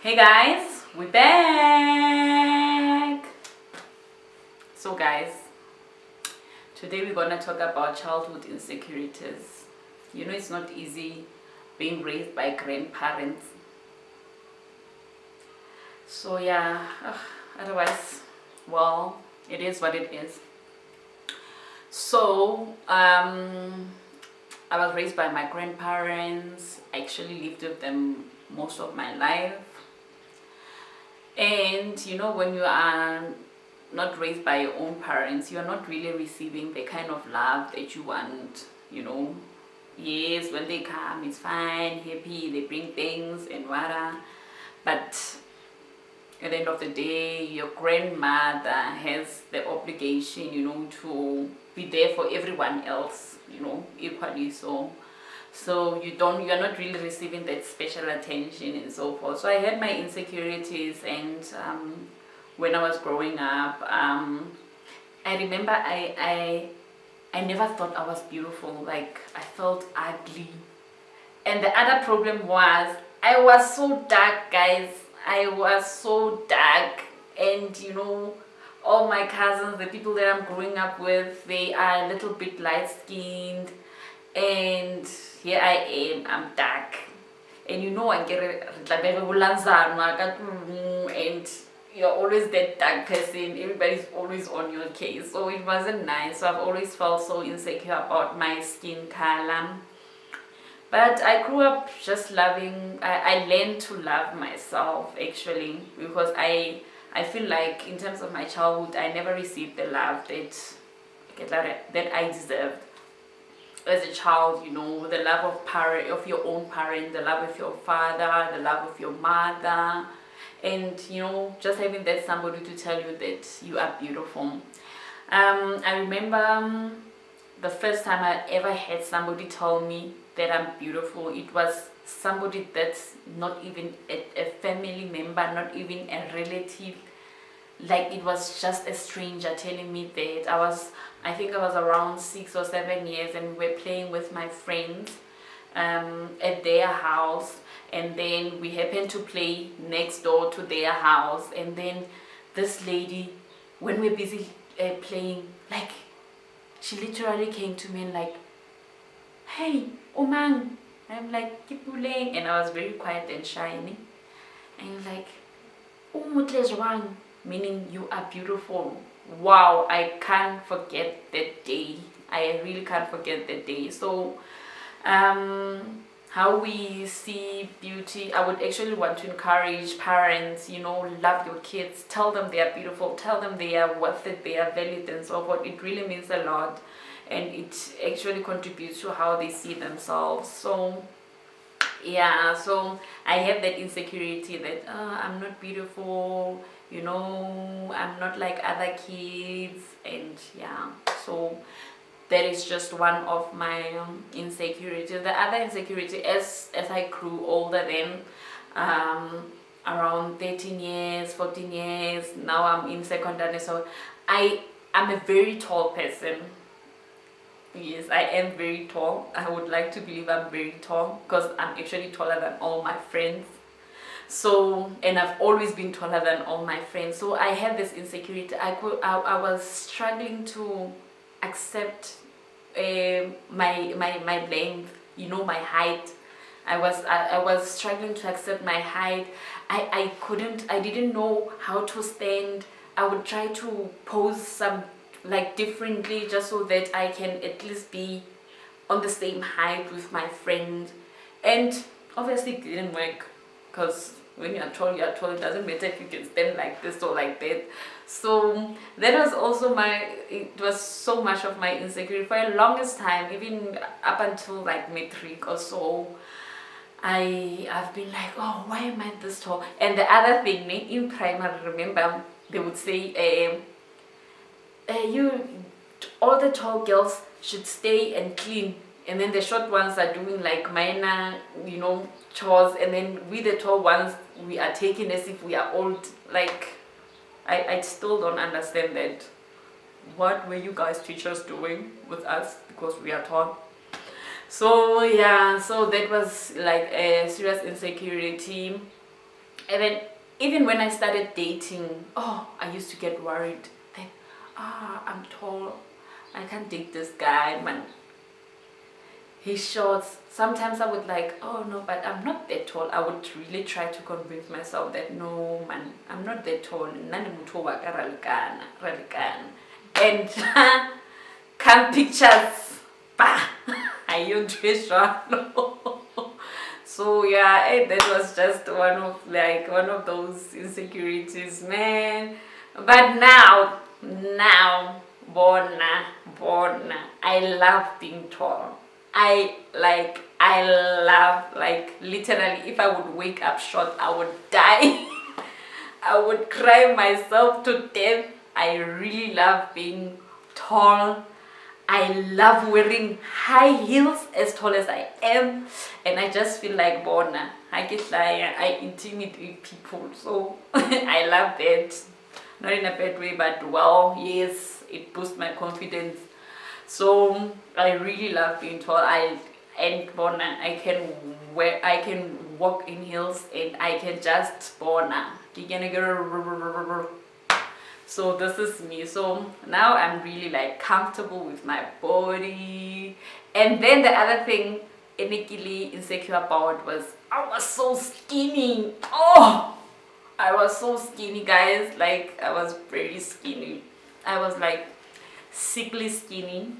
Hey guys, we're back. So guys, today we're gonna talk about childhood insecurities. You know, it's not easy being raised by grandparents. So yeah, otherwise, well, it is what it is. So I was raised by my grandparents. I actually lived with them most of my life. And you know, when you are not raised by your own parents, you are not really receiving the kind of love that you want, you know. Yes, when they come, it's fine, happy, they bring things and whatever. But at the end of the day, your grandmother has the obligation, you know, to be there for everyone else, you know, equally so you are not really receiving that special attention and so forth. So I had my insecurities, and when I was growing up, I remember I never thought I was beautiful. Like, I felt ugly. And the other problem was I was so dark, guys. I was so dark. And you know, all my cousins, the people that I'm growing up with, they are a little bit light skinned, and here I am, I'm dark. And you know, I get and you're always that dark person. Everybody's always on your case. So it wasn't nice. So I've always felt so insecure about my skin color. But I grew up just loving, I learned to love myself actually, because I feel like in terms of my childhood, I never received the love that I deserved as a child. You know, the love of your own parent, the love of your father, the love of your mother, and you know, just having that somebody to tell you that you are beautiful. I remember the first time I ever had somebody tell me that I'm beautiful. It was somebody that's not even a family member, not even a relative. Like, it was just a stranger telling me that. I think I was around 6 or 7 years, and we were playing with my friends at their house, and then we happened to play next door to their house, and then this lady, when we're busy playing, like, she literally came to me and like, "Hey, Omang." I'm like, "Keep playing," and I was very quiet and shy, and like, "Umutlezwang," meaning you are beautiful. Wow, I can't forget that day. I really can't forget that day. So how we see beauty, I would actually want to encourage parents, you know, love your kids, tell them they are beautiful, tell them they are worth it, they are valid and so forth. It really means a lot, and it actually contributes to how they see themselves. So yeah, so I have that insecurity that I'm not beautiful, you know, I'm not like other kids, and yeah, so that is just one of my insecurities. The other insecurity, as I grew older, then around 13 years, 14 years, now I'm in secondary, so I'm a very tall person. Yes, I am very tall. I would like to believe I'm very tall, because I'm actually taller than all my friends. So, and I've always been taller than all my friends. So I had this insecurity. I was struggling to accept my length, you know, my height. I was struggling to accept my height. I didn't know how to stand. I would try to pose some like differently, just so that I can at least be on the same height with my friend. And obviously it didn't work, because when you are tall, it doesn't matter if you can stand like this or like that. So that was also it was so much of my insecurity for the longest time, even up until like matric or so. I've been like, oh, why am I this tall? And the other thing, in primary, remember, they would say, all the tall girls should stay and clean, and then the short ones are doing like minor, you know, chores, and then we the tall ones, we are taken as if we are old. Like, I still don't understand that. What were you guys teachers doing with us because we are tall? So yeah, so that was like a serious insecurity. And then even when I started dating, I used to get worried that I'm tall, I can't date this guy, man. He's short. Sometimes I would like, oh no, but I'm not that tall. I would really try to convince myself that no, man, I'm not that tall. And come pictures, bah, I don't So yeah, that was just one of those insecurities, man. But now, Bona, I love being tall. I love, like, literally, if I would wake up short, I would die. I would cry myself to death. I really love being tall. I love wearing high heels as tall as I am, and I just feel like Bona. I intimidate people, so I love that. Not in a bad way, but well, yes, it boosts my confidence. So I really love being tall. And Bona, I can walk in heels, and I can just Bona. So this is me. So now I'm really like comfortable with my body. And then the other thing initially insecure about was I was so skinny. I was so skinny, guys. Like, I was very skinny. I was like sickly skinny.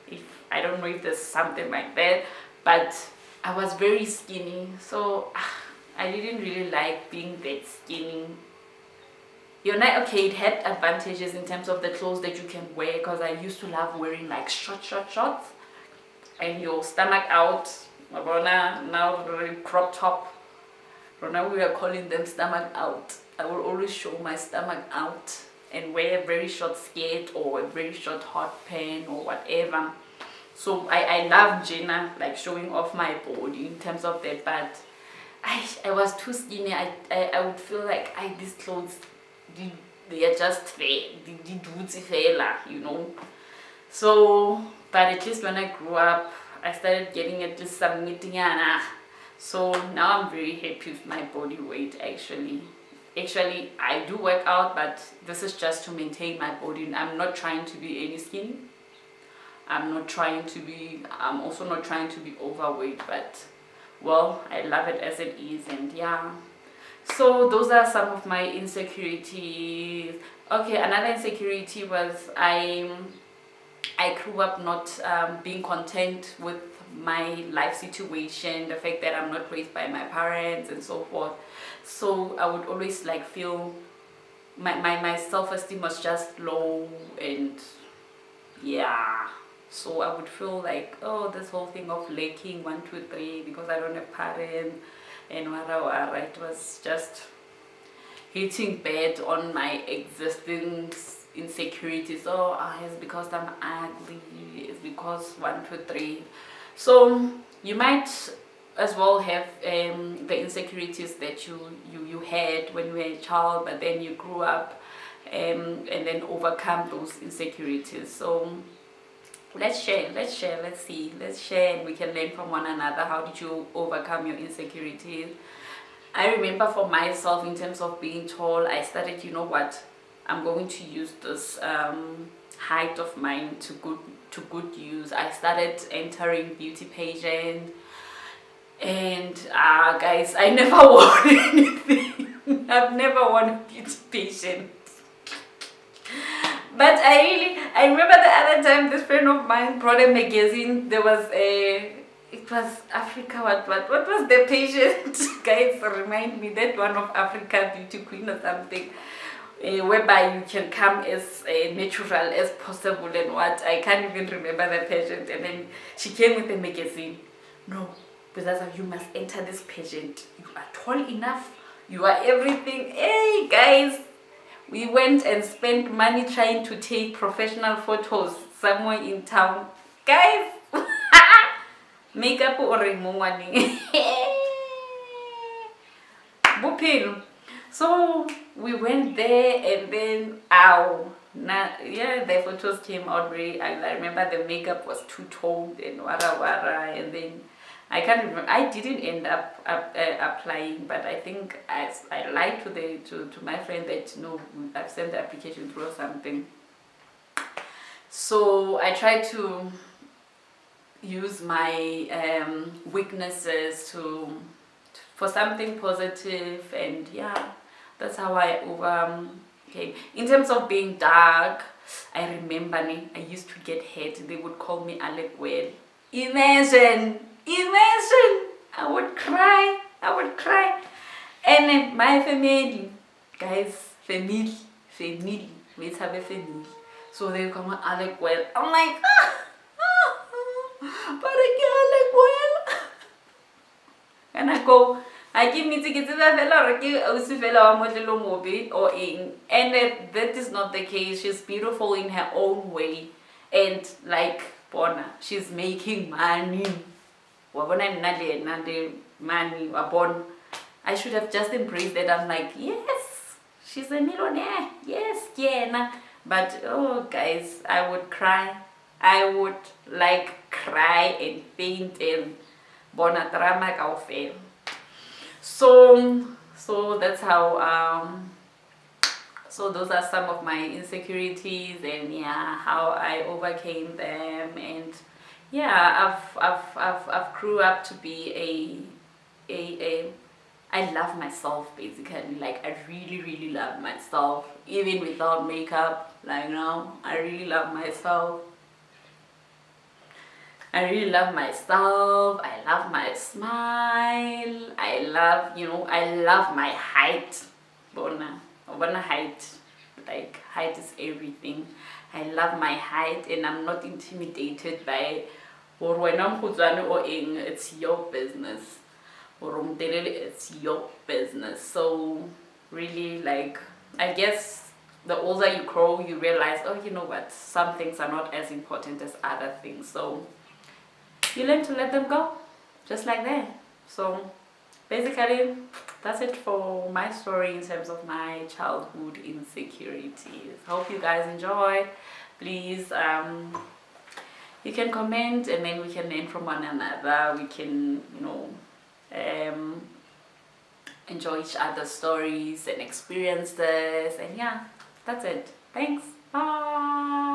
If I don't know if there's something like that, but I was very skinny. So I didn't really like being that skinny. Okay, it had advantages in terms of the clothes that you can wear, because I used to love wearing like shorts and your stomach out. Now crop top. Now we are calling them stomach out. I will always show my stomach out and wear a very short skirt or a very short hot pant or whatever. So I love Jenna, like showing off my body in terms of that, but I was too skinny. I would feel like these clothes, they are just fair, you know. So, but at least when I grew up, I started getting at least some meeting. So now I'm very happy with my body weight. Actually, I do work out, but this is just to maintain my body. I'm not trying to be any skinny. I'm also not trying to be overweight, but well, I love it as it is. And yeah, so those are some of my insecurities. Okay, another insecurity was I grew up not being content with my life situation, the fact that I'm not raised by my parents and so forth. So I would always like feel my self-esteem was just low, and yeah, so I would feel like, this whole thing of lacking 1, 2, 3 because I don't have parents and whatever, it was just hitting bad on my existing insecurities. It's because I'm ugly, it's because 1, 2, 3. So you might as well have the insecurities that you had when you were a child, but then you grew up and then overcome those insecurities. So let's share, let's share, and we can learn from one another. How did you overcome your insecurities? I remember for myself, in terms of being tall, I started, you know what, I'm going to use this height of mine to good use. I started entering beauty pageant, and guys, I never won anything. I've never won a beauty pageant. But I remember the other time this friend of mine brought a magazine. It was Africa, what was the pageant? Guys, remind me, that one of Africa Beauty Queen or something, whereby you can come as natural as possible and what. I can't even remember the pageant. And then she came with a magazine. No, because you must enter this pageant. You are tall enough. You are everything. Hey, guys. We went and spent money trying to take professional photos somewhere in town. Guys, makeup or morning. So we went there, and then the photos came out very. I remember the makeup was too toned and and then I can't remember. I didn't end up applying, but I think I lied to my friend that no, I've sent the application through or something. So I tried to use my weaknesses for something positive, and yeah, that's how I overcame. In terms of being dark, I remember I used to get hate. They would call me Alec Well. Imagine, I would cry, and my family, guys, family, we have a family, so they come on Alec Well. I'm like, but Alec Well, and I go, I give me tickets to the or in, and that is not the case. She's beautiful in her own way, and like Bona, she's making money. Money, I should have just embraced that. I'm like, yes, she's a millionaire. Yes, yeah. But oh, guys, I would cry. I would like cry and faint and Bona drama I'll fail. So that's how so those are some of my insecurities, and yeah, how I overcame them. And yeah, I've grew up to be I love myself, basically. Like, I really love myself, even without makeup. Like, now I really love myself. I really love myself. I love my smile. I love my height. Bona height. Like, height is everything. I love my height, and I'm not intimidated by or when I'm or it's your business. Or it's your business. So really, like, I guess the older you grow, you realize, oh, you know what, some things are not as important as other things. So you learn to let them go, just like that. So basically, that's it for my story in terms of my childhood insecurities. Hope you guys enjoyed. Please, you can comment, and then we can learn from one another. We can, enjoy each other's stories and experiences. And yeah, that's it. Thanks. Bye.